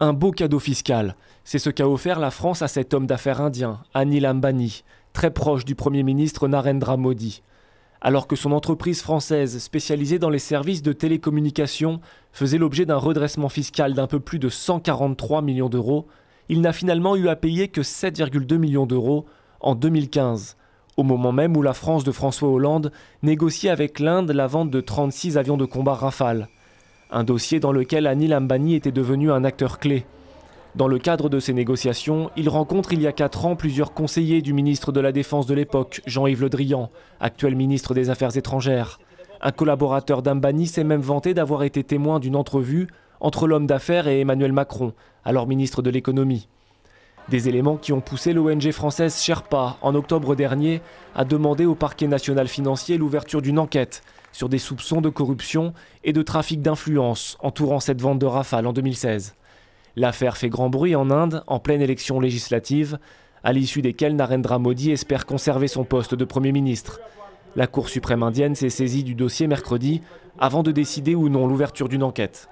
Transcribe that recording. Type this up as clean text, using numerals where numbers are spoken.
Un beau cadeau fiscal, c'est ce qu'a offert la France à cet homme d'affaires indien, Anil Ambani, très proche du Premier ministre Narendra Modi. Alors que son entreprise française spécialisée dans les services de télécommunications faisait l'objet d'un redressement fiscal d'un peu plus de 143 millions d'euros, il n'a finalement eu à payer que 7,2 millions d'euros en 2015, au moment même où la France de François Hollande négociait avec l'Inde la vente de 36 avions de combat Rafale. Un dossier dans lequel Anil Ambani était devenu un acteur clé. Dans le cadre de ces négociations, il rencontre il y a 4 ans plusieurs conseillers du ministre de la Défense de l'époque, Jean-Yves Le Drian, actuel ministre des Affaires étrangères. Un collaborateur d'Ambani s'est même vanté d'avoir été témoin d'une entrevue entre l'homme d'affaires et Emmanuel Macron, alors ministre de l'économie. Des éléments qui ont poussé l'ONG française Sherpa, en octobre dernier, à demander au parquet national financier l'ouverture d'une enquête sur des soupçons de corruption et de trafic d'influence entourant cette vente de Rafale en 2016. L'affaire fait grand bruit en Inde, en pleine élection législative, à l'issue desquelles Narendra Modi espère conserver son poste de Premier ministre. La Cour suprême indienne s'est saisie du dossier mercredi, avant de décider ou non l'ouverture d'une enquête.